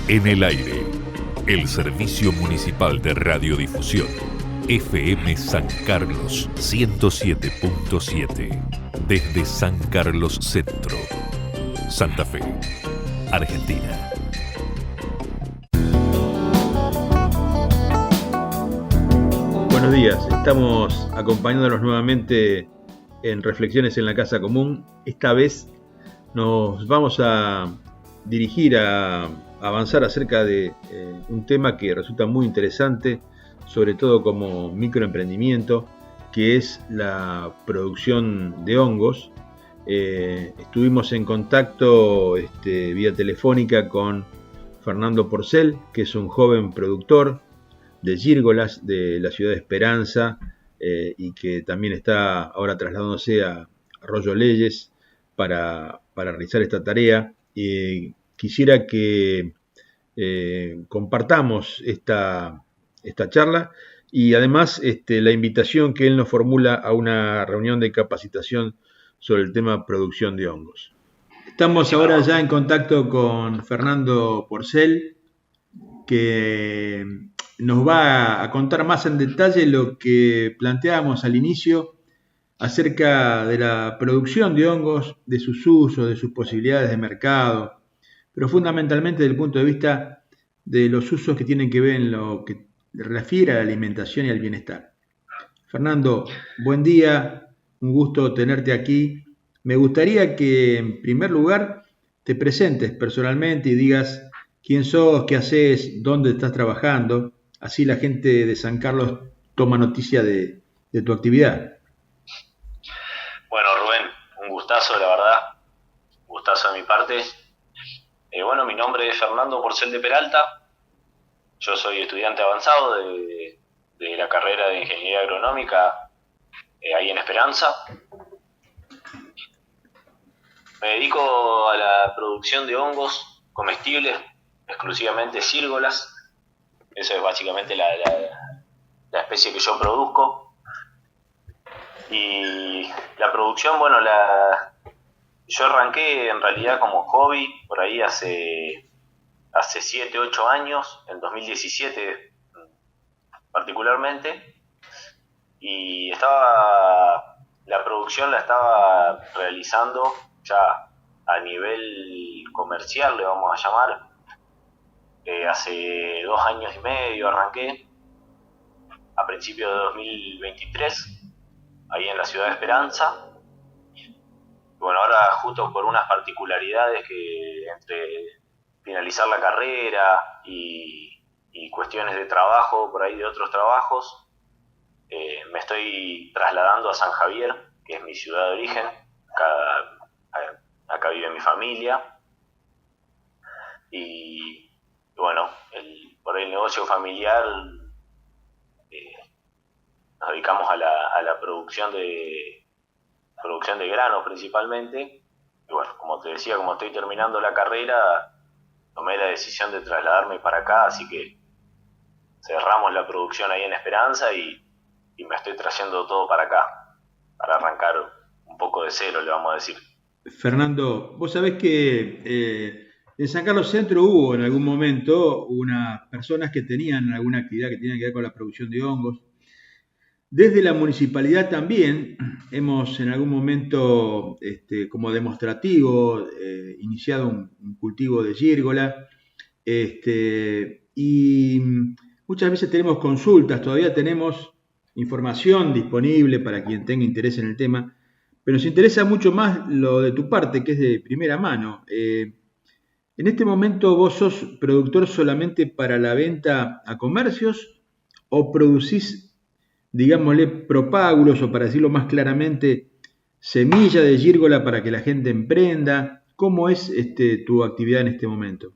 En el aire, el Servicio Municipal de Radiodifusión, FM San Carlos 107.7, desde San Carlos Centro, Santa Fe, Argentina. Buenos días, estamos acompañándolos nuevamente en Reflexiones en la Casa Común. Esta vez nos vamos a dirigir a avanzar acerca de un tema que resulta muy interesante, sobre todo como microemprendimiento, que es la producción de hongos. Estuvimos en contacto vía telefónica con Fernando Porcel, que es un joven productor de gírgolas de la ciudad de Esperanza y que también está ahora trasladándose a Arroyo Leyes para realizar esta tarea. Quisiera que compartamos esta charla y además la invitación que él nos formula a una reunión de capacitación sobre el tema producción de hongos. Estamos ahora ya en contacto con Fernando Porcel, que nos va a contar más en detalle lo que planteábamos al inicio acerca de la producción de hongos, de sus usos, de sus posibilidades de mercado, pero fundamentalmente desde el punto de vista de los usos que tienen que ver en lo que refiere a la alimentación y al bienestar. Fernando, buen día, un gusto tenerte aquí. Me gustaría que en primer lugar te presentes personalmente y digas quién sos, qué haces, dónde estás trabajando, así la gente de San Carlos toma noticia de tu actividad. Bueno, Rubén, un gustazo, la verdad, gustazo de mi parte. Bueno, mi nombre es Fernando Porcel de Peralta, yo soy estudiante avanzado de la carrera de Ingeniería Agronómica ahí en Esperanza. Me dedico a la producción de hongos comestibles, exclusivamente gírgolas. Eso es básicamente la especie que yo produzco. Y la producción, bueno, yo arranqué en realidad como hobby por ahí hace 7, 8 años, en 2017 particularmente, y la producción la estaba realizando ya a nivel comercial, le vamos a llamar. Hace 2 años y medio arranqué, a principios de 2023, ahí en la ciudad de Esperanza. Bueno, ahora justo por unas particularidades que entre finalizar la carrera y cuestiones de trabajo, por ahí de otros trabajos, me estoy trasladando a San Javier, que es mi ciudad de origen. Acá vive mi familia. Y bueno, por el negocio familiar nos dedicamos a la producción de granos principalmente. Y bueno, como te decía, como estoy terminando la carrera, tomé la decisión de trasladarme para acá, así que cerramos la producción ahí en Esperanza y me estoy trayendo todo para acá, para arrancar un poco de cero, le vamos a decir. Fernando, vos sabés que en San Carlos Centro hubo en algún momento unas personas que tenían alguna actividad que tenía que ver con la producción de hongos. Desde la municipalidad también hemos en algún momento, como demostrativo, iniciado un cultivo de gírgola, y muchas veces tenemos consultas, todavía tenemos información disponible para quien tenga interés en el tema, pero nos interesa mucho más lo de tu parte, que es de primera mano. En este momento, ¿vos sos productor solamente para la venta a comercios o producís, digámosle, propágulos, o para decirlo más claramente, semilla de gírgola para que la gente emprenda? ¿Cómo es tu actividad en este momento?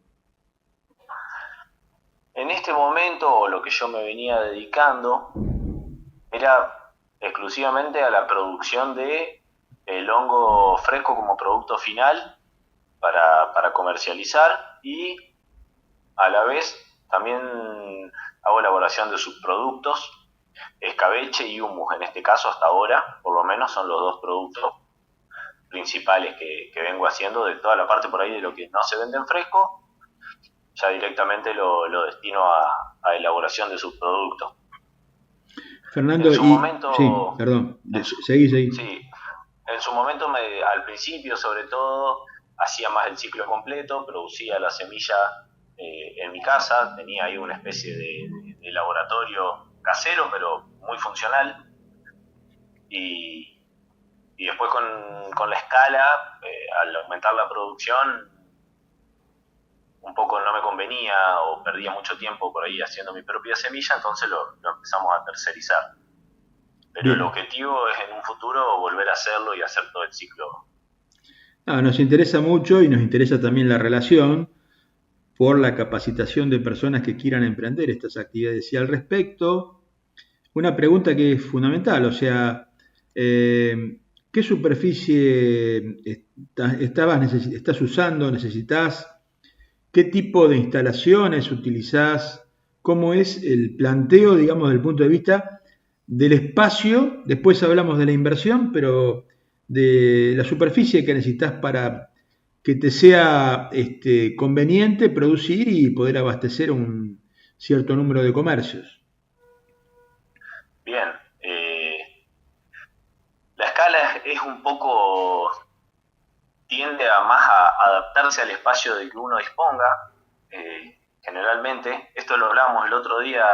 En este momento, lo que yo me venía dedicando era exclusivamente a la producción de el hongo fresco como producto final para comercializar, y a la vez también hago elaboración de subproductos, escabeche y humus. En este caso, hasta ahora, por lo menos, son los 2 productos principales que vengo haciendo. De toda la parte por ahí de lo que no se vende en fresco, ya directamente lo destino a elaboración de subproductos. Fernando, en su momento, sí, perdón, seguí. Sí, en su momento, al principio sobre todo, hacía más el ciclo completo, producía la semilla en mi casa, tenía ahí una especie de laboratorio casero, pero muy funcional. Y después con la escala, al aumentar la producción, un poco no me convenía o perdía mucho tiempo por ahí haciendo mi propia semilla, entonces lo empezamos a tercerizar. Pero Bien. El objetivo es en un futuro volver a hacerlo y hacer todo el ciclo. Nos interesa mucho y nos interesa también la relación por la capacitación de personas que quieran emprender estas actividades. Y al respecto, una pregunta que es fundamental, o sea, ¿qué superficie estás usando, necesitas? ¿Qué tipo de instalaciones utilizás? ¿Cómo es el planteo, digamos, desde el punto de vista del espacio? Después hablamos de la inversión, pero de la superficie que necesitas para que te sea conveniente producir y poder abastecer un cierto número de comercios. Bien, la escala es un poco, tiende a más a adaptarse al espacio del que uno disponga. Generalmente, esto lo hablábamos el otro día,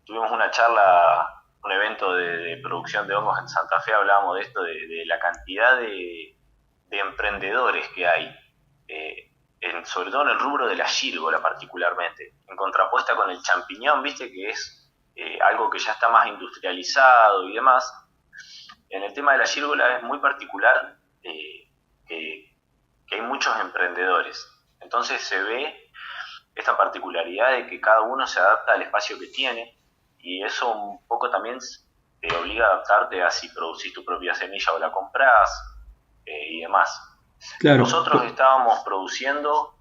tuvimos una charla, un evento de producción de hongos en Santa Fe, hablábamos de esto, de la cantidad de emprendedores que hay, sobre todo en el rubro de la gírgola particularmente, en contrapuesta con el champiñón, viste, que es algo que ya está más industrializado y demás. En el tema de la gírgola es muy particular, que hay muchos emprendedores. Entonces se ve esta particularidad de que cada uno se adapta al espacio que tiene, y eso un poco también te obliga a adaptarte a si producís tu propia semilla o la comprás, y demás. Claro. Nosotros estábamos produciendo,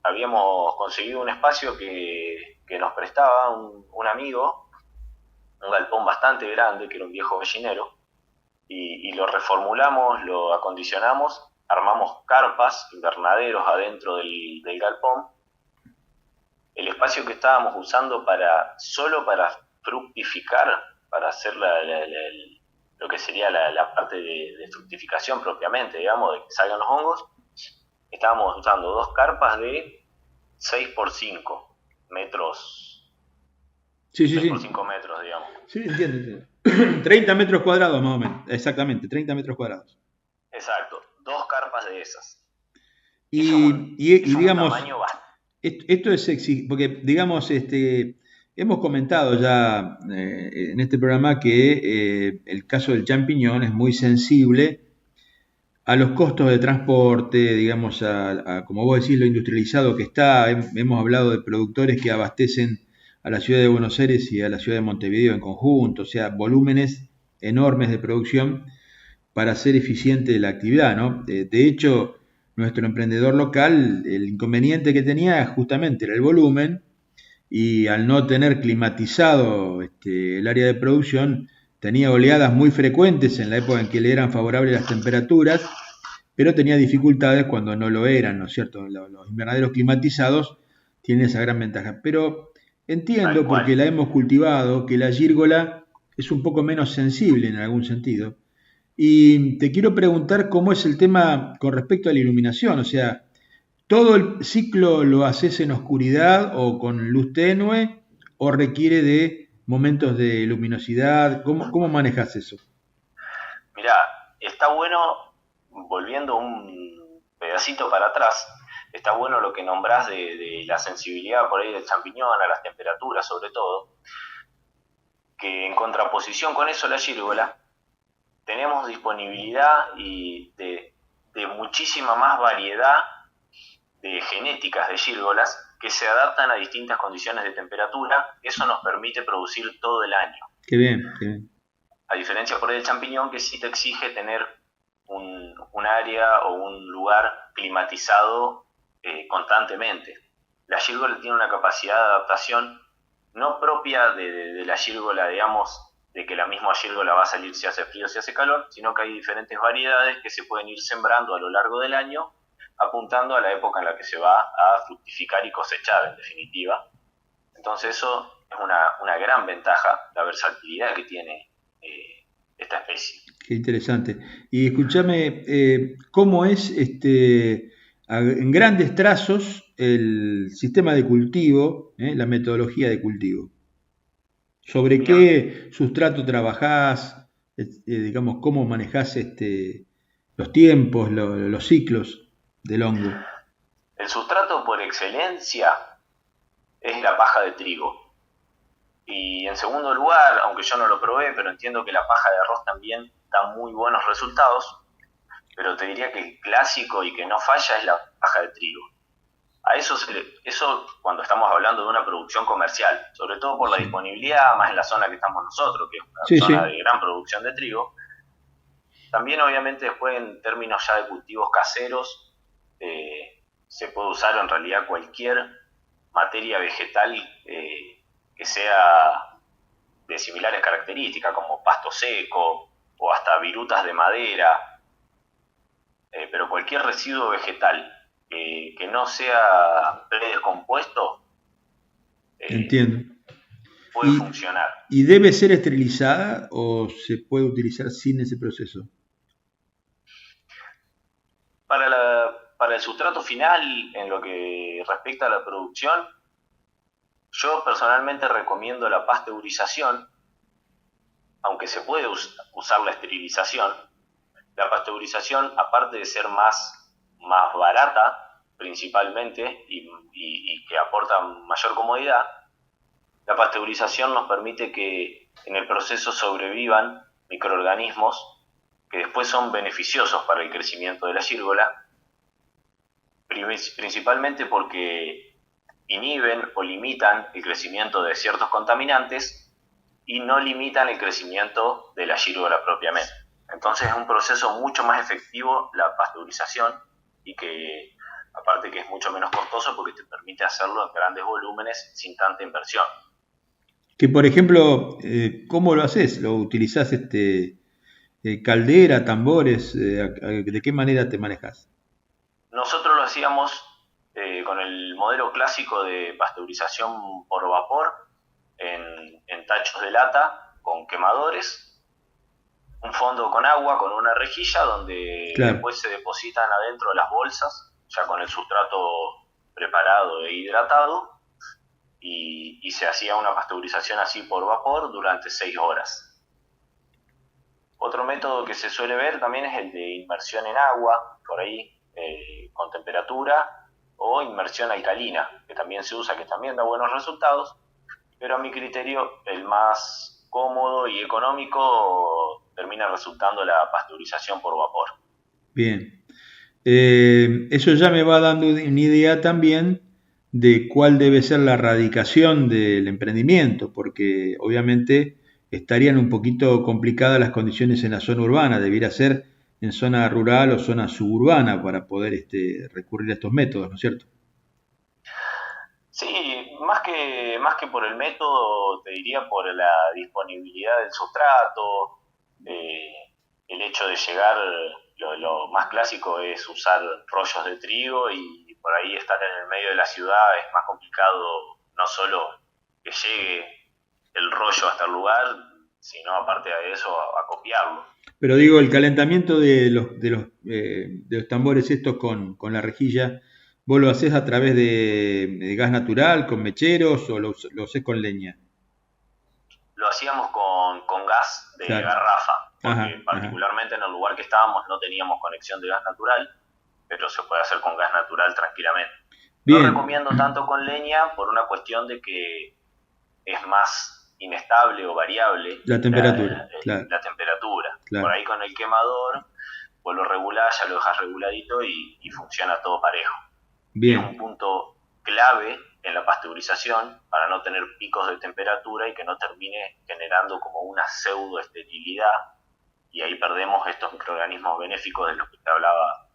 habíamos conseguido un espacio que nos prestaba un amigo, un galpón bastante grande, que era un viejo gallinero, y lo reformulamos, lo acondicionamos, armamos carpas, invernaderos adentro del galpón. El espacio que estábamos usando solo para fructificar, para hacer lo que sería la parte de fructificación propiamente, digamos, de que salgan los hongos, estábamos usando 2 carpas de 6x5 metros. Sí. 6x5 metros, digamos. Sí, entiendo. 30 metros cuadrados más o menos, exactamente, 30 metros cuadrados. Exacto, 2 carpas de esas. Y digamos, esto es sexy, porque digamos, hemos comentado ya en este programa que el caso del champiñón es muy sensible a los costos de transporte, digamos, a como vos decís, lo industrializado que está. Hemos hablado de productores que abastecen a la ciudad de Buenos Aires y a la ciudad de Montevideo en conjunto, o sea, volúmenes enormes de producción para hacer eficiente la actividad, ¿no? De hecho, nuestro emprendedor local, el inconveniente que tenía justamente era el volumen, y al no tener climatizado el área de producción, tenía oleadas muy frecuentes en la época en que le eran favorables las temperaturas, pero tenía dificultades cuando no lo eran, ¿no es cierto? Los invernaderos climatizados tienen esa gran ventaja, pero entiendo, porque la hemos cultivado, que la gírgola es un poco menos sensible en algún sentido. Y te quiero preguntar cómo es el tema con respecto a la iluminación, o sea, ¿todo el ciclo lo haces en oscuridad o con luz tenue o requiere de momentos de luminosidad? ¿Cómo manejas eso? Mirá, está bueno, volviendo un pedacito para atrás, está bueno lo que nombrás de la sensibilidad por ahí del champiñón a las temperaturas sobre todo, que en contraposición con eso la gírgola tenemos disponibilidad y de muchísima más variedad de genéticas de gírgolas que se adaptan a distintas condiciones de temperatura. Eso nos permite producir todo el año. Qué bien, qué bien. A diferencia por el champiñón, que sí te exige tener un área o un lugar climatizado constantemente. La gírgola tiene una capacidad de adaptación no propia de la gírgola, digamos, de que la misma gírgola va a salir si hace frío o si hace calor, sino que hay diferentes variedades que se pueden ir sembrando a lo largo del año apuntando a la época en la que se va a fructificar y cosechar, en definitiva. Entonces eso es una gran ventaja, la versatilidad que tiene esta especie. Qué interesante. Y escúchame, ¿cómo es en grandes trazos el sistema de cultivo, la metodología de cultivo? ¿Sobre Bien. qué sustrato trabajás? Digamos, ¿cómo manejás los tiempos, los ciclos del hongo? El sustrato por excelencia es la paja de trigo. Y en segundo lugar, aunque yo no lo probé, pero entiendo que la paja de arroz también da muy buenos resultados, pero te diría que el clásico y que no falla es la paja de trigo. A eso cuando estamos hablando de una producción comercial, sobre todo por la disponibilidad, más en la zona que estamos nosotros, que es una zona de gran producción de trigo. También obviamente después en términos ya de cultivos caseros, se puede usar en realidad cualquier materia vegetal que sea de similares características, como pasto seco o hasta virutas de madera, pero cualquier residuo vegetal que no sea predescompuesto entiendo. Puede funcionar. ¿Y debe ser esterilizada o se puede utilizar sin ese proceso? Para el sustrato final, en lo que respecta a la producción, yo personalmente recomiendo la pasteurización, aunque se puede usar la esterilización. La pasteurización, aparte de ser más barata principalmente y que aporta mayor comodidad, la pasteurización nos permite que en el proceso sobrevivan microorganismos que después son beneficiosos para el crecimiento de la gírgola, principalmente porque inhiben o limitan el crecimiento de ciertos contaminantes y no limitan el crecimiento de la gírgola propiamente. Entonces es un proceso mucho más efectivo la pasteurización y que aparte que es mucho menos costoso porque te permite hacerlo en grandes volúmenes sin tanta inversión. Que por ejemplo, ¿cómo lo haces? ¿Lo utilizás caldera, tambores? ¿De qué manera te manejas? Nosotros lo hacíamos con el modelo clásico de pasteurización por vapor en tachos de lata con quemadores, un fondo con agua, con una rejilla donde después se depositan adentro las bolsas ya con el sustrato preparado e hidratado y se hacía una pasteurización así por vapor durante 6 horas. Otro método que se suele ver también es el de inmersión en agua, por ahí con temperatura, o inmersión alcalina, que también se usa, que también da buenos resultados, pero a mi criterio el más cómodo y económico termina resultando la pasteurización por vapor. Bien, eso ya me va dando una idea también de cuál debe ser la radicación del emprendimiento, porque obviamente estarían un poquito complicadas las condiciones en la zona urbana, debiera ser en zona rural o zona suburbana para poder recurrir a estos métodos, ¿no es cierto? Sí, más que por el método, te diría por la disponibilidad del sustrato, el hecho de llegar, lo más clásico es usar rollos de trigo y por ahí estar en el medio de la ciudad es más complicado, no solo que llegue el rollo hasta el lugar, sino aparte de eso acopiarlo. Pero digo, el calentamiento de los tambores estos con la rejilla, ¿vos lo hacés a través de gas natural, con mecheros o lo hacés con leña? Lo hacíamos con gas de garrafa, porque particularmente en el lugar que estábamos no teníamos conexión de gas natural, pero se puede hacer con gas natural tranquilamente. Bien. No recomiendo tanto con leña por una cuestión de que es más inestable o variable la temperatura. La temperatura. Claro. Por ahí con el quemador, vos lo regulás, ya lo dejas reguladito y funciona todo parejo. Bien. Es un punto clave en la pasteurización para no tener picos de temperatura y que no termine generando como una pseudoesterilidad y ahí perdemos estos microorganismos benéficos de los que te hablaba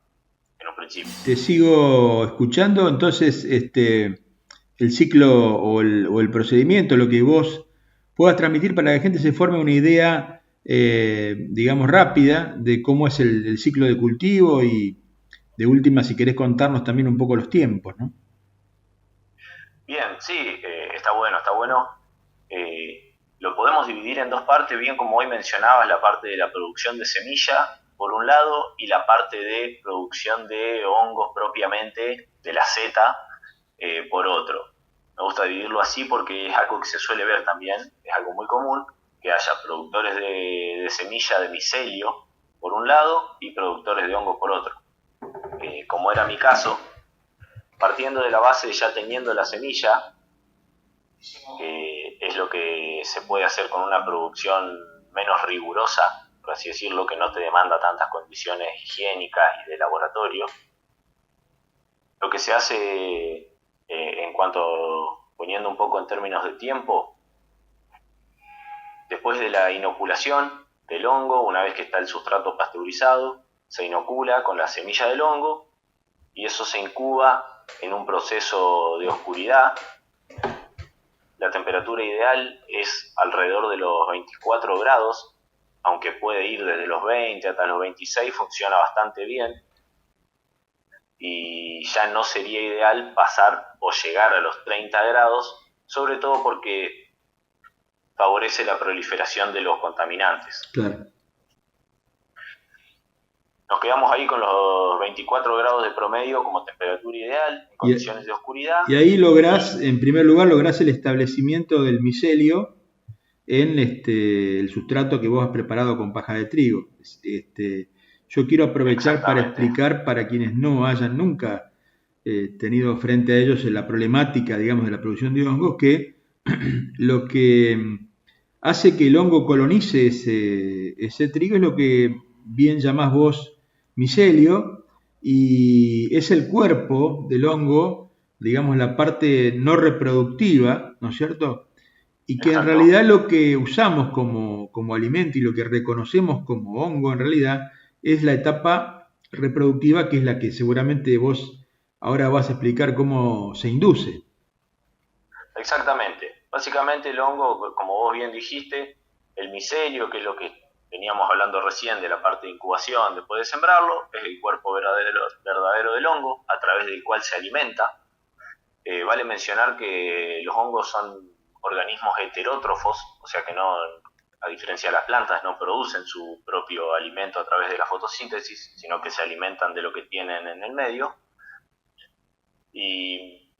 en un principio. Te sigo escuchando, entonces el ciclo o el procedimiento, lo que vos puedas transmitir para que la gente se forme una idea, digamos, rápida de cómo es el ciclo de cultivo y de última, si querés contarnos también un poco los tiempos, ¿no? Bien, sí, está bueno, está bueno. Lo podemos dividir en dos partes, bien como hoy mencionabas, la parte de la producción de semilla, por un lado, y la parte de producción de hongos propiamente, de la seta, por otro. Me gusta dividirlo así porque es algo que se suele ver también, es algo muy común, que haya productores de semilla de micelio, por un lado, y productores de hongos por otro. Como era mi caso, partiendo de la base de ya teniendo la semilla, es lo que se puede hacer con una producción menos rigurosa, por así decirlo, que no te demanda tantas condiciones higiénicas y de laboratorio. Lo que se hace en cuanto, poniendo un poco en términos de tiempo, después de la inoculación del hongo, una vez que está el sustrato pasteurizado, se inocula con la semilla del hongo y eso se incuba en un proceso de oscuridad. La temperatura ideal es alrededor de los 24 grados, aunque puede ir desde los 20 hasta los 26, funciona bastante bien. Y ya no sería ideal pasar o llegar a los 30 grados, sobre todo porque favorece la proliferación de los contaminantes. Claro. Nos quedamos ahí con los 24 grados de promedio como temperatura ideal, en condiciones de oscuridad. Y ahí en primer lugar, lográs el establecimiento del micelio en el sustrato que vos has preparado con paja de trigo. Yo quiero aprovechar para explicar para quienes no hayan nunca tenido frente a ellos la problemática, digamos, de la producción de hongos, que lo que hace que el hongo colonice ese trigo es lo que bien llamás vos micelio, y es el cuerpo del hongo, digamos, la parte no reproductiva, ¿no es cierto? Y que en realidad lo que usamos como alimento y lo que reconocemos como hongo en realidad es la etapa reproductiva, que es la que seguramente vos ahora vas a explicar cómo se induce. Exactamente. Básicamente el hongo, como vos bien dijiste, el micelio, que es lo que veníamos hablando recién de la parte de incubación después de sembrarlo, es el cuerpo verdadero del hongo, a través del cual se alimenta. Vale mencionar que los hongos son organismos heterótrofos, o sea que no, a diferencia de las plantas, no producen su propio alimento a través de la fotosíntesis, sino que se alimentan de lo que tienen en el medio. Y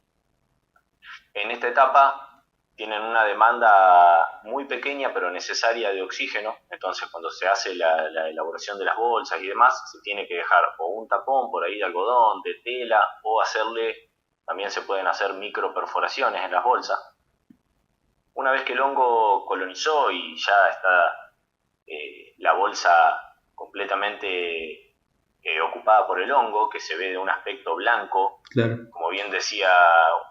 en esta etapa tienen una demanda muy pequeña pero necesaria de oxígeno, entonces cuando se hace la elaboración de las bolsas y demás, se tiene que dejar o un tapón por ahí de algodón, de tela, o también se pueden hacer microperforaciones en las bolsas. Una vez que el hongo colonizó y ya está la bolsa completamente ocupada por el hongo, que se ve de un aspecto blanco, claro. Como bien decía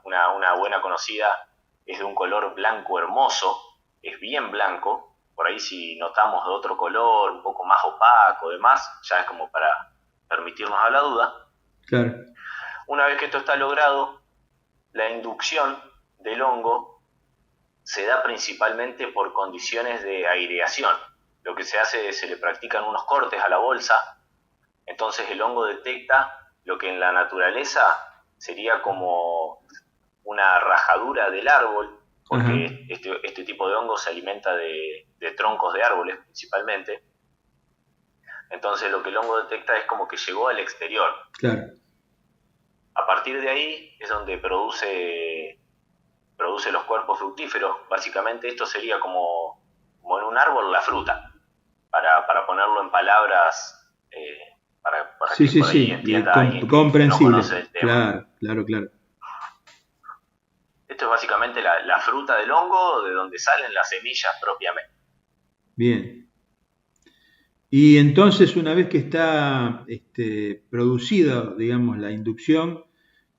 una buena conocida, es de un color blanco hermoso, es bien blanco. Por ahí si notamos de otro color, un poco más opaco, demás, ya es como para permitirnos a la duda. Claro. Una vez que esto está logrado, la inducción del hongo se da principalmente por condiciones de aireación. Lo que se hace es se le practican unos cortes a la bolsa, entonces el hongo detecta lo que en la naturaleza sería como una rajadura del árbol, porque este tipo de hongo se alimenta de troncos de árboles principalmente. Entonces lo que el hongo detecta es como que llegó al exterior. Claro. A partir de ahí es donde produce los cuerpos fructíferos. Básicamente esto sería como en un árbol la fruta, para ponerlo en palabras, para sí, que sí, por ahí sí, entienda comprensible. No conoce el tema. Claro. Esto es básicamente la fruta del hongo, de donde salen las semillas propiamente. Bien. Y entonces, una vez que está producida, digamos, la inducción,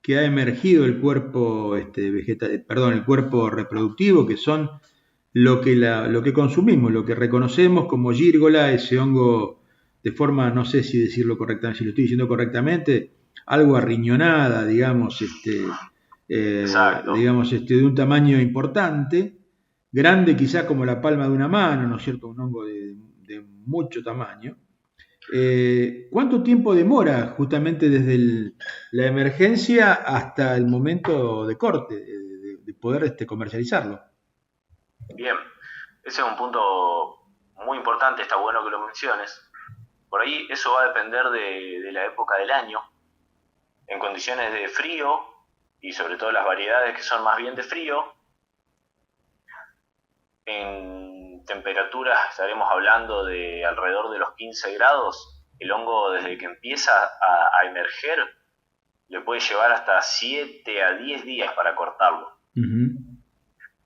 que ha emergido el cuerpo el cuerpo reproductivo, que son lo que consumimos, lo que reconocemos como gírgola, ese hongo de forma, no sé si decirlo correctamente, si lo estoy diciendo correctamente, algo arriñonada, digamos, de un tamaño importante, grande quizás como la palma de una mano, ¿no es cierto? Un hongo de mucho tamaño, ¿cuánto tiempo demora justamente desde la emergencia hasta el momento de corte, de poder comercializarlo? Bien, ese es un punto muy importante, está bueno que lo menciones. Por ahí eso va a depender de la época del año. En condiciones de frío, y sobre todo las variedades que son más bien de frío, en temperaturas estaremos hablando de alrededor de los 15 grados. El hongo, desde que empieza a emerger, le puede llevar hasta 7 a 10 días para cortarlo. Uh-huh.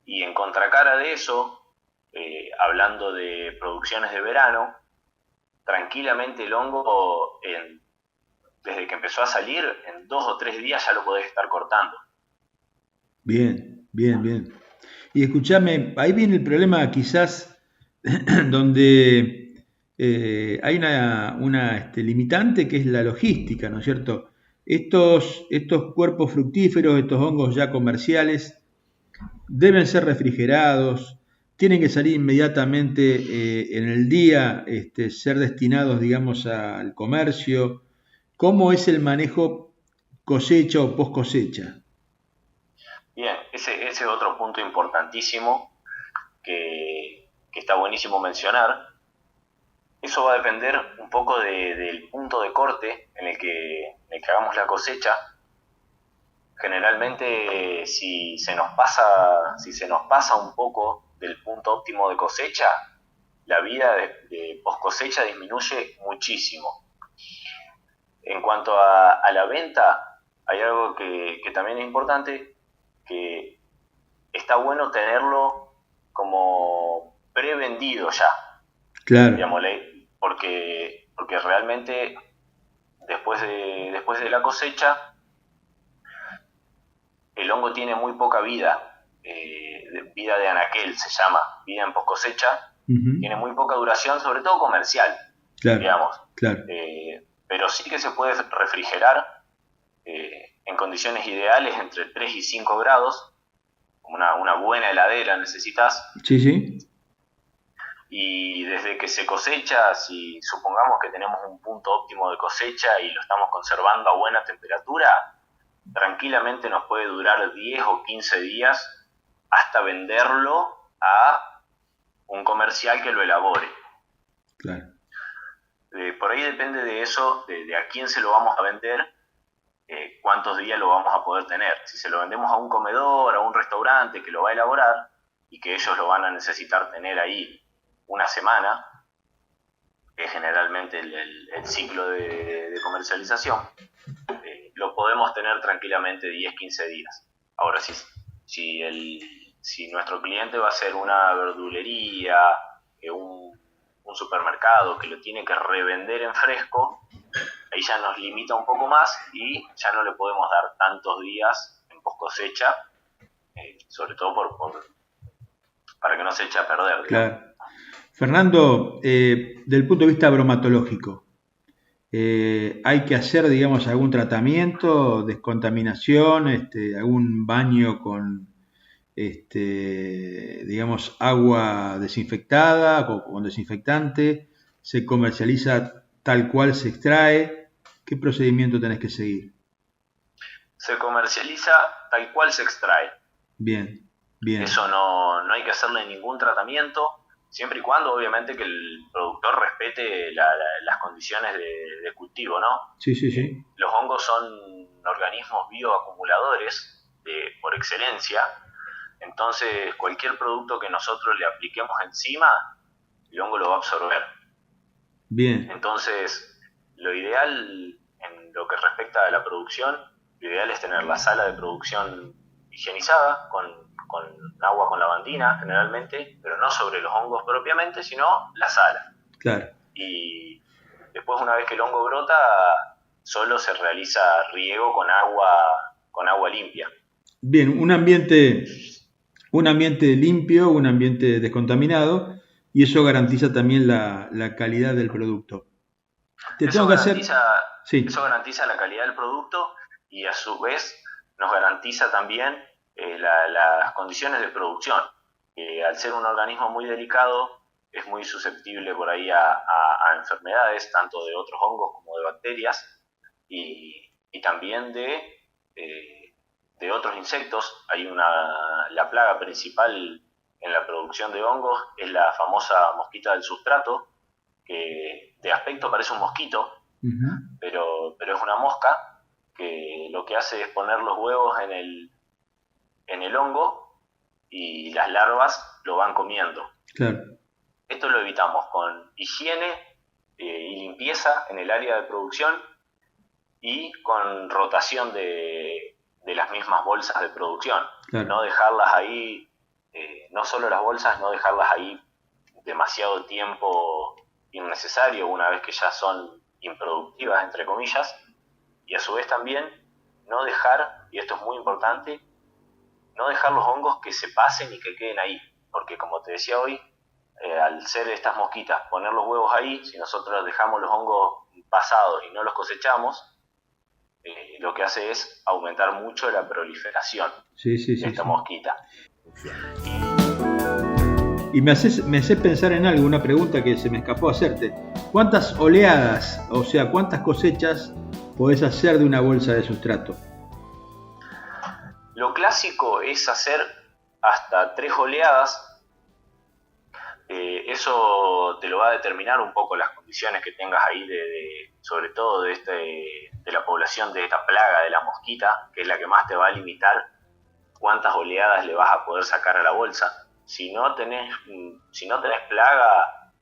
Y en contracara de eso, hablando de producciones de verano, tranquilamente el hongo, desde que empezó a salir, en 2 o 3 días ya lo podés estar cortando. Bien, bien, bien. Y escúchame, ahí viene el problema quizás donde hay una limitante que es la logística, ¿no es cierto? Estos cuerpos fructíferos, estos hongos ya comerciales, deben ser refrigerados, tienen que salir inmediatamente en el día, ser destinados, digamos, al comercio. ¿Cómo es el manejo cosecha o post cosecha? Bien, ese es otro punto importantísimo que está buenísimo mencionar. Eso va a depender un poco del punto de corte en el que hagamos la cosecha. Generalmente, si se nos pasa un poco del punto óptimo de cosecha, la vida de post cosecha disminuye muchísimo. En cuanto a la venta, hay algo que también es importante, que está bueno tenerlo como prevendido ya. Claro. Digámosle, porque realmente después de la cosecha, el hongo tiene muy poca vida, vida de anaquel se llama, vida en post cosecha. Uh-huh. Tiene muy poca duración, sobre todo comercial, claro, digamos. Claro. Pero sí que se puede refrigerar en condiciones ideales entre 3 y 5 grados, una buena heladera necesitas. Sí, sí. Y desde que se cosecha, si supongamos que tenemos un punto óptimo de cosecha y lo estamos conservando a buena temperatura, tranquilamente nos puede durar 10 o 15 días hasta venderlo a un comercial que lo elabore. Claro. Por ahí depende de eso, de a quién se lo vamos a vender, cuántos días lo vamos a poder tener. Si se lo vendemos a un comedor, a un restaurante que lo va a elaborar y que ellos lo van a necesitar tener ahí una semana, que es generalmente el ciclo de comercialización, lo podemos tener tranquilamente 10-15 días. Ahora, si nuestro cliente va a ser una verdulería, un supermercado que lo tiene que revender en fresco, ahí ya nos limita un poco más y ya no le podemos dar tantos días en post cosecha, sobre todo para que no se eche a perder. Claro. Fernando, del punto de vista bromatológico, ¿hay que hacer, digamos, algún tratamiento, descontaminación, algún baño con, digamos, agua desinfectada o con desinfectante? ¿Se comercializa tal cual se extrae? ¿Qué procedimiento tenés que seguir? Se comercializa tal cual se extrae. Bien, bien. Eso no hay que hacerle ningún tratamiento, siempre y cuando obviamente que el productor respete las condiciones de cultivo, ¿no? Sí, sí, sí. Los hongos son organismos bioacumuladores por excelencia, entonces cualquier producto que nosotros le apliquemos encima, el hongo lo va a absorber. Bien. Entonces, lo ideal en lo que respecta a la producción, lo ideal es tener la sala de producción higienizada con agua con lavandina generalmente, pero no sobre los hongos propiamente, sino la sala. Claro. Y después, una vez que el hongo brota, solo se realiza riego con agua limpia. Bien, un ambiente limpio, un ambiente descontaminado, y eso garantiza también la calidad del producto. Eso garantiza la calidad del producto y a su vez nos garantiza también las condiciones de producción. Al ser un organismo muy delicado, es muy susceptible por ahí a enfermedades, tanto de otros hongos como de bacterias, y también de otros insectos. La plaga principal en la producción de hongos es la famosa mosquita del sustrato, que de aspecto parece un mosquito, pero es una mosca que lo que hace es poner los huevos en el hongo y las larvas lo van comiendo. Claro. Esto lo evitamos con higiene y limpieza en el área de producción y con rotación de las mismas bolsas de producción. Claro. No dejarlas ahí, no solo las bolsas, no dejarlas ahí demasiado tiempo innecesario una vez que ya son improductivas, entre comillas, y a su vez también no dejar, y esto es muy importante, no dejar los hongos que se pasen y que queden ahí, porque como te decía hoy, al ser estas mosquitas, poner los huevos ahí, si nosotros dejamos los hongos pasados y no los cosechamos, lo que hace es aumentar mucho la proliferación de esta mosquita. Y me haces pensar en algo, una pregunta que se me escapó hacerte. ¿Cuántas oleadas, o sea, cuántas cosechas podés hacer de una bolsa de sustrato? Lo clásico es hacer hasta 3 oleadas. Eso te lo va a determinar un poco las condiciones que tengas ahí, sobre todo de la población de esta plaga de la mosquita, que es la que más te va a limitar cuántas oleadas le vas a poder sacar a la bolsa. Si no tenés plaga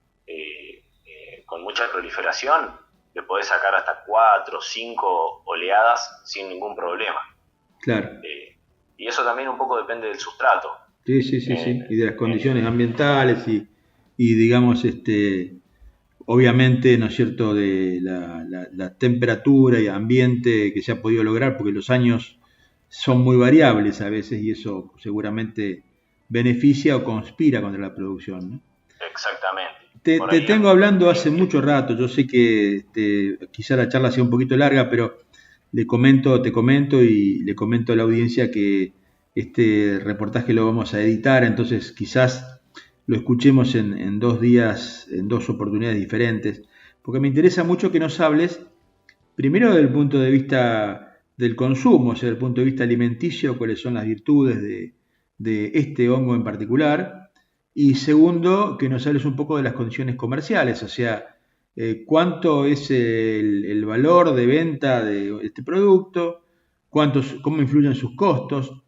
con mucha proliferación, le podés sacar hasta 4 o 5 oleadas sin ningún problema. Claro. Y eso también un poco depende del sustrato. Sí. Y de las condiciones ambientales y digamos, obviamente, ¿no es cierto?, de la temperatura y ambiente que se ha podido lograr, porque los años son muy variables a veces y eso seguramente beneficia o conspira contra la producción, ¿no? Exactamente. Te tengo hablando hace mucho rato. Yo sé que quizá la charla sea un poquito larga, pero te comento y le comento a la audiencia que este reportaje lo vamos a editar, entonces quizás lo escuchemos en 2 días, en 2 oportunidades diferentes, porque me interesa mucho que nos hables, primero desde el punto de vista del consumo, o sea, desde el punto de vista alimenticio, cuáles son las virtudes de este hongo en particular, y segundo, que nos hables un poco de las condiciones comerciales, o sea, cuánto es el valor de venta de este producto, cómo influyen sus costos,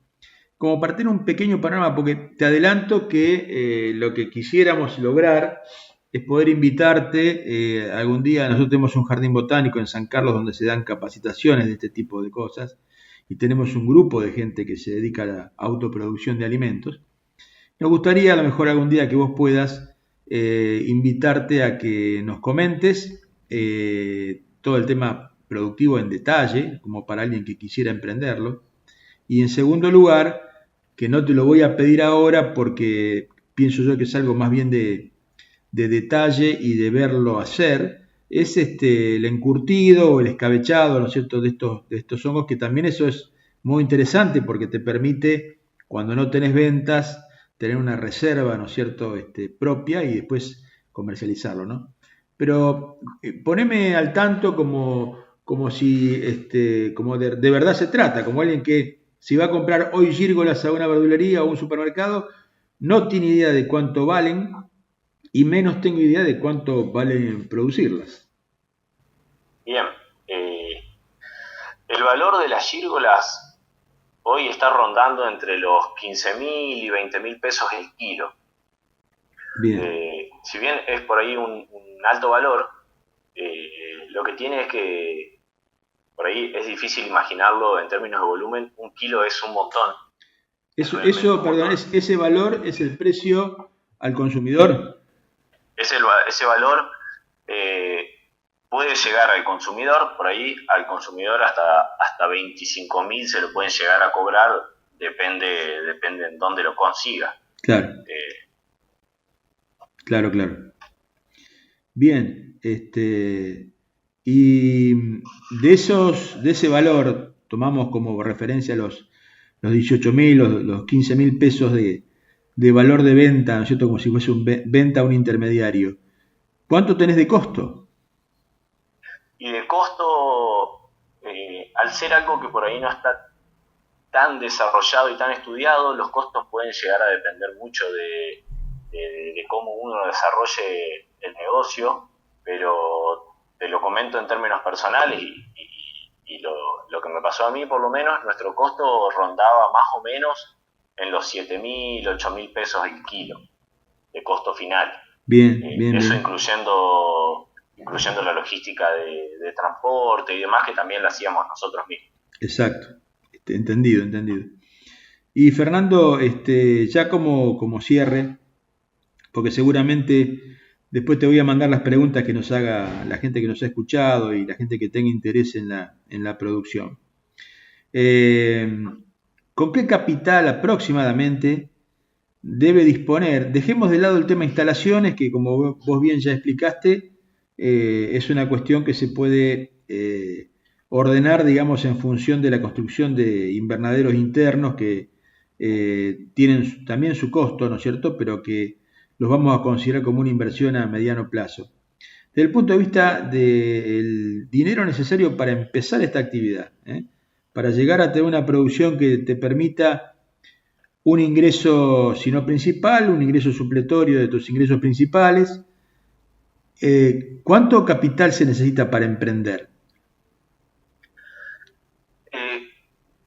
como para tener un pequeño panorama, porque te adelanto que lo que quisiéramos lograr es poder invitarte algún día. Nosotros tenemos un jardín botánico en San Carlos donde se dan capacitaciones de este tipo de cosas y tenemos un grupo de gente que se dedica a la autoproducción de alimentos. Nos gustaría a lo mejor algún día que vos puedas invitarte a que nos comentes todo el tema productivo en detalle, como para alguien que quisiera emprenderlo. Y en segundo lugar, que no te lo voy a pedir ahora porque pienso yo que es algo más bien de detalle y de verlo hacer, es el encurtido o el escabechado, ¿no es cierto?, de estos hongos, que también eso es muy interesante porque te permite, cuando no tenés ventas, tener una reserva, ¿no es cierto?, propia y después comercializarlo, ¿no? Pero poneme al tanto como si como de verdad se trata, como alguien que si va a comprar hoy gírgolas a una verdulería o a un supermercado, no tiene idea de cuánto valen y menos tengo idea de cuánto valen producirlas. Bien, el valor de las gírgolas hoy está rondando entre los 15.000 y 20.000 pesos el kilo. Bien. Si bien es por ahí un alto valor, lo que tiene es que por ahí es difícil imaginarlo en términos de volumen. 1 kilo es un montón. Ese valor es el precio al consumidor. Ese valor puede llegar al consumidor, por ahí al consumidor hasta 25.000 se lo pueden llegar a cobrar, depende en dónde lo consiga. Claro. Claro. Bien, y de ese valor tomamos como referencia los 18.000, los 15.000 pesos de de valor de venta, ¿no es cierto? Como si fuese venta a un intermediario. ¿Cuánto tenés de costo? Y de costo, al ser algo que por ahí no está tan desarrollado y tan estudiado, los costos pueden llegar a depender mucho de cómo uno desarrolle el negocio, pero te lo comento en términos personales y lo que me pasó a mí, por lo menos, nuestro costo rondaba más o menos en los 7.000, 8.000 pesos el kilo de costo final. Bien, bien, eso bien. incluyendo la logística de transporte y demás, que también la hacíamos nosotros mismos. Exacto. Entendido. Y Fernando, ya como cierre, porque seguramente después te voy a mandar las preguntas que nos haga la gente que nos ha escuchado y la gente que tenga interés en la producción. ¿Con qué capital aproximadamente debe disponer? Dejemos de lado el tema instalaciones, que como vos bien ya explicaste, es una cuestión que se puede ordenar, digamos, en función de la construcción de invernaderos internos que tienen también su costo, ¿no es cierto?, pero que los vamos a considerar como una inversión a mediano plazo. Desde el punto de vista del dinero necesario para empezar esta actividad, para llegar a tener una producción que te permita un ingreso, si no principal, un ingreso supletorio de tus ingresos principales. ¿Cuánto capital se necesita para emprender?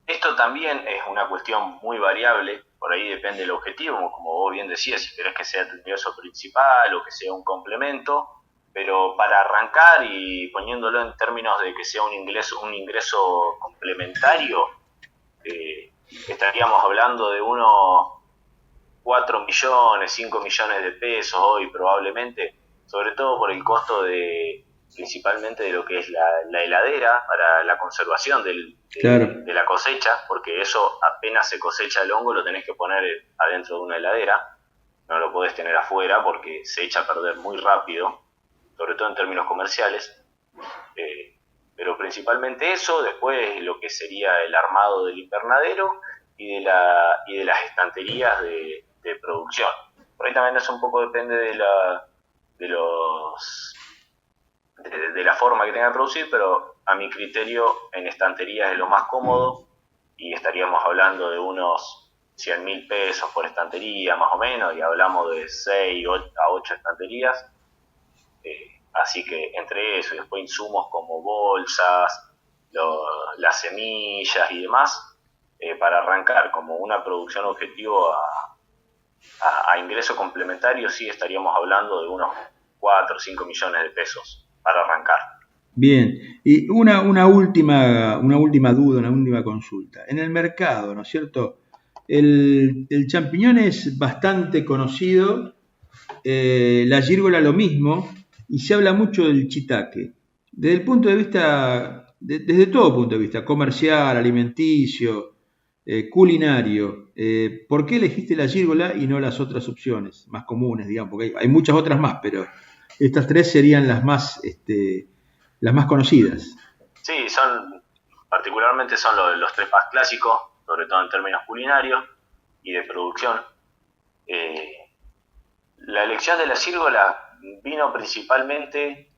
Esto también es una cuestión muy variable, por ahí depende del objetivo, como vos bien decías, si querés que sea tu ingreso principal o que sea un complemento, pero para arrancar y poniéndolo en términos de que sea un ingreso complementario, estaríamos hablando de unos 4 millones, 5 millones de pesos hoy probablemente, sobre todo por el costo principalmente de lo que es la heladera para la conservación Claro. de la cosecha, porque eso apenas se cosecha el hongo lo tenés que poner adentro de una heladera, no lo podés tener afuera porque se echa a perder muy rápido, sobre todo en términos comerciales, pero principalmente eso, después lo que sería el armado del invernadero y de las estanterías de producción. Por ahí también eso un poco depende de la forma que tenga de producir, pero a mi criterio en estanterías es lo más cómodo y estaríamos hablando de unos 100.000 pesos por estantería más o menos, y hablamos de 6 a 8 estanterías, así que entre eso y después insumos como bolsas, las semillas y demás, para arrancar como una producción objetivo a ingreso complementario, sí estaríamos hablando de unos 4 o 5 millones de pesos para arrancar. Bien, y una última duda, una última consulta. En el mercado, ¿no es cierto? El champiñón es bastante conocido, la gírgola lo mismo, y se habla mucho del shiitake. Desde el punto de vista, desde todo punto de vista, comercial, alimenticio, culinario, ¿por qué elegiste la gírgola y no las otras opciones más comunes, digamos? Porque hay muchas otras más, pero estas tres serían las más conocidas. Sí, particularmente son los tres más clásicos, sobre todo en términos culinarios y de producción. La elección de la gírgola vino principalmente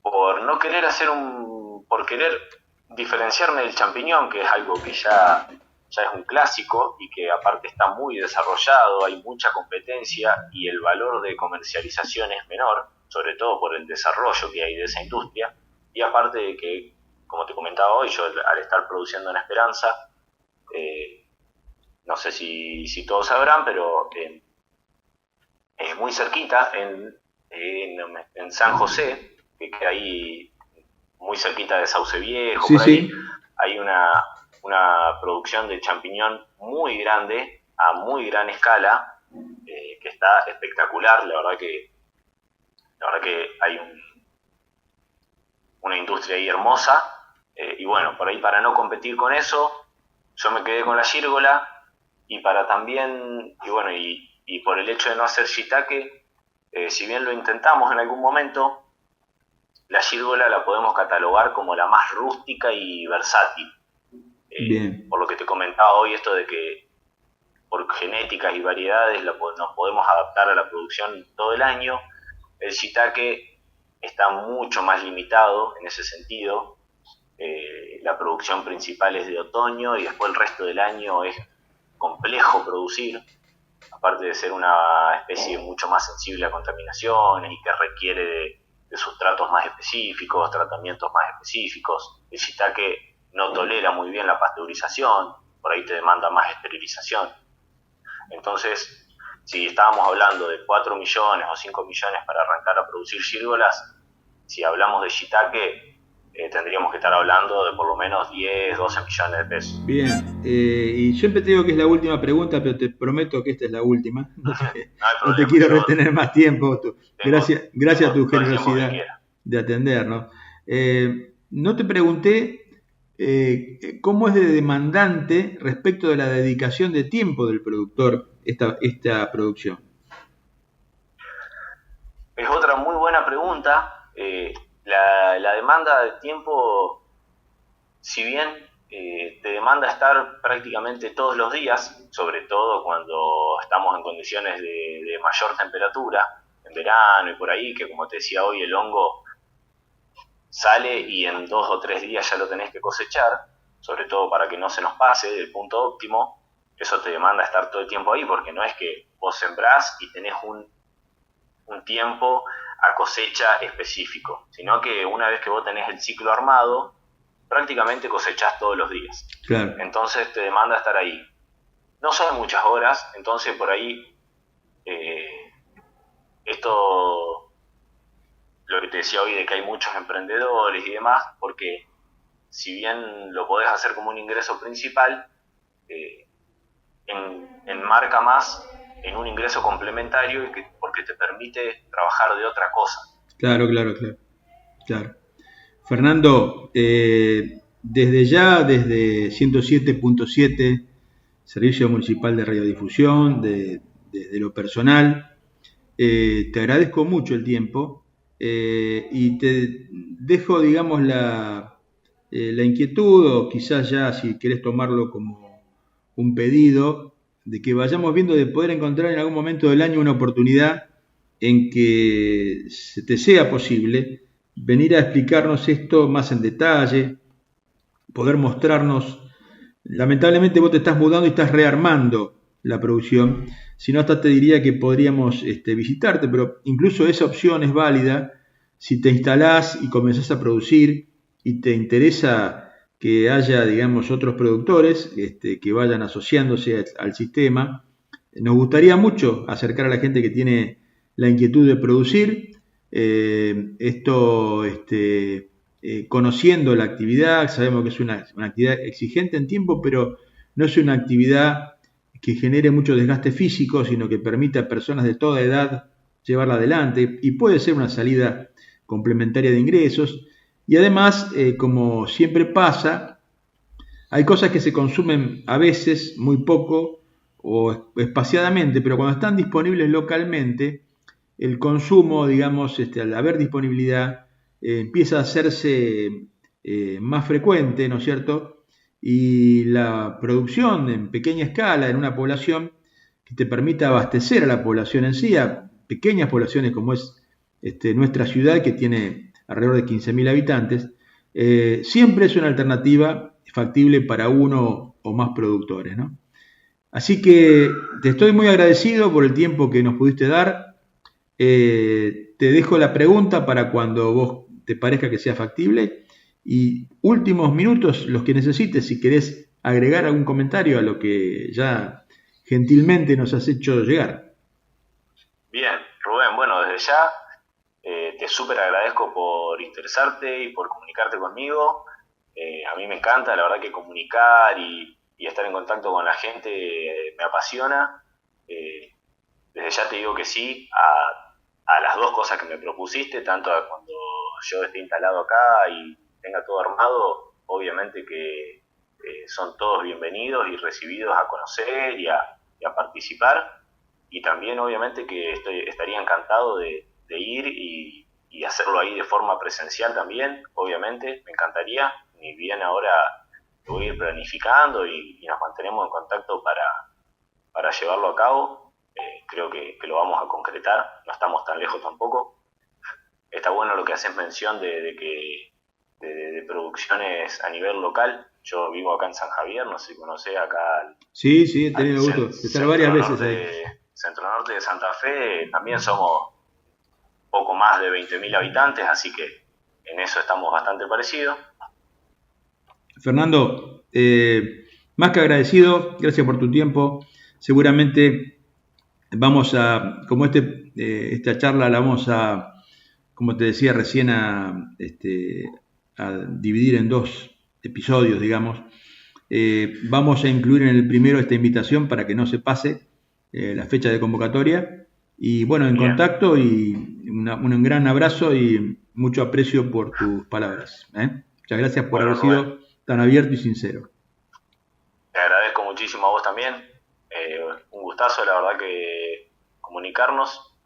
por no querer por querer diferenciarme del champiñón, que es algo que ya es un clásico y que aparte está muy desarrollado, hay mucha competencia y el valor de comercialización es menor, sobre todo por el desarrollo que hay de esa industria, y aparte de que, como te comentaba hoy, yo al estar produciendo en Esperanza, no sé si todos sabrán, pero es muy cerquita, en San José, que queda ahí muy cerquita de Sauce Viejo, sí, por ahí, sí. hay una producción de champiñón muy grande, a muy gran escala, que está espectacular. La verdad que hay una industria ahí hermosa, y bueno, por ahí para no competir con eso, yo me quedé con la gírgola, y para también, y bueno, y por el hecho de no hacer shiitake, si bien lo intentamos en algún momento, la gírgola la podemos catalogar como la más rústica y versátil. Por lo que te comentaba hoy, esto de que por genéticas y variedades nos podemos adaptar a la producción todo el año. El shiitake está mucho más limitado en ese sentido. La producción principal es de otoño y después el resto del año es complejo producir, aparte de ser una especie mucho más sensible a contaminaciones y que requiere de sustratos más específicos, tratamientos más específicos. El shiitake no tolera muy bien la pasteurización, por ahí te demanda más esterilización. Entonces, si estábamos hablando de 4 millones o 5 millones para arrancar a producir gírgolas, si hablamos de shiitake, tendríamos que estar hablando de por lo menos 10, 12 millones de pesos. Bien, y siempre te digo que es la última pregunta, pero te prometo que esta es la última. No te quiero retener más tiempo. Gracias a tu generosidad de atendernos. No te pregunté cómo es de demandante respecto de la dedicación de tiempo del productor esta producción. Es otra muy buena pregunta. La demanda de tiempo, si bien te demanda estar prácticamente todos los días, sobre todo cuando estamos en condiciones de mayor temperatura, en verano y por ahí, que como te decía hoy, el hongo sale y en 2 o 3 días ya lo tenés que cosechar, sobre todo para que no se nos pase del punto óptimo. Eso te demanda estar todo el tiempo ahí, porque no es que vos sembrás y tenés un tiempo a cosecha específico, sino que una vez que vos tenés el ciclo armado, prácticamente cosechás todos los días. Claro. Entonces te demanda estar ahí. No son muchas horas, entonces por ahí esto, lo que te decía hoy de que hay muchos emprendedores y demás, porque si bien lo podés hacer como un ingreso principal, enmarca más en un ingreso complementario porque te permite trabajar de otra cosa. Claro. Fernando, desde 107.7, Servicio Municipal de Radiodifusión, desde lo personal, te agradezco mucho el tiempo y te dejo, digamos, la inquietud, o quizás ya si querés tomarlo como un pedido, de que vayamos viendo de poder encontrar en algún momento del año una oportunidad en que se te sea posible venir a explicarnos esto más en detalle, poder mostrarnos. Lamentablemente vos te estás mudando y estás rearmando la producción, si no hasta te diría que podríamos visitarte, pero incluso esa opción es válida si te instalás y comenzás a producir y te interesa que haya, digamos, otros productores que vayan asociándose al sistema. Nos gustaría mucho acercar a la gente que tiene la inquietud de producir, conociendo la actividad. Sabemos que es una actividad exigente en tiempo, pero no es una actividad que genere mucho desgaste físico, sino que permita a personas de toda edad llevarla adelante y puede ser una salida complementaria de ingresos. Y además, como siempre pasa, hay cosas que se consumen a veces muy poco o espaciadamente, pero cuando están disponibles localmente, el consumo, digamos, al haber disponibilidad, empieza a hacerse más frecuente, ¿no es cierto? Y la producción en pequeña escala, en una población, que te permita abastecer a la población en sí, a pequeñas poblaciones como es nuestra ciudad, que tiene alrededor de 15.000 habitantes, siempre es una alternativa factible para uno o más productores, ¿no? Así que te estoy muy agradecido por el tiempo que nos pudiste dar. Te dejo la pregunta para cuando vos te parezca que sea factible, y últimos minutos los que necesites, si querés agregar algún comentario a lo que ya gentilmente nos has hecho llegar. Bien, Rubén, bueno, desde ya te súper agradezco por interesarte y por comunicarte conmigo. A mí me encanta, la verdad que comunicar y estar en contacto con la gente me apasiona. Desde ya te digo que sí a las 2 cosas que me propusiste, tanto a cuando yo esté instalado acá y tenga todo armado, obviamente que son todos bienvenidos y recibidos a conocer y a participar, y también obviamente que estaría encantado de ir y hacerlo ahí de forma presencial también, obviamente, me encantaría. Ni bien ahora lo voy a ir planificando y nos mantenemos en contacto para llevarlo a cabo. Creo que lo vamos a concretar, no estamos tan lejos tampoco. Está bueno lo que haces mención de producciones a nivel local. Yo vivo acá en San Javier, no sé si conocés acá. Sí, he tenido gusto de estar varias veces ahí. Centro Norte de Santa Fe, también somos poco más de 20.000 habitantes, así que en eso estamos bastante parecidos. Fernando, más que agradecido, gracias por tu tiempo. Seguramente vamos a, como esta charla la vamos a, como te decía recién, a dividir en 2 episodios, digamos. Vamos a incluir en el primero esta invitación para que no se pase la fecha de convocatoria. Y bueno, en Bien. contacto, y un gran abrazo y mucho aprecio por tus palabras. Muchas gracias por haber sido tan abierto y sincero. Te agradezco muchísimo a vos también. Un gustazo, la verdad, que comunicarnos.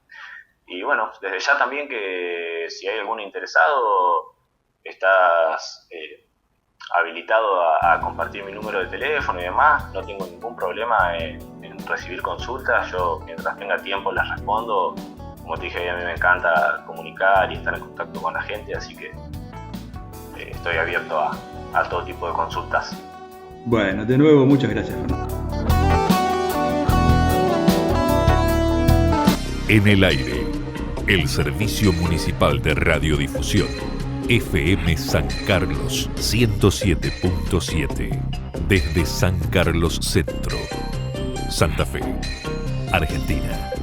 Y bueno, desde ya también que si hay algún interesado, estás habilitado a compartir mi número de teléfono y demás. No tengo ningún problema en recibir consultas. Yo, mientras tenga tiempo, las respondo. Como te dije, a mí me encanta comunicar y estar en contacto con la gente, así que estoy abierto a todo tipo de consultas. Bueno, de nuevo, muchas gracias, Fernando. En el aire, el Servicio Municipal de Radiodifusión, FM San Carlos 107.7, desde San Carlos Centro, Santa Fe, Argentina.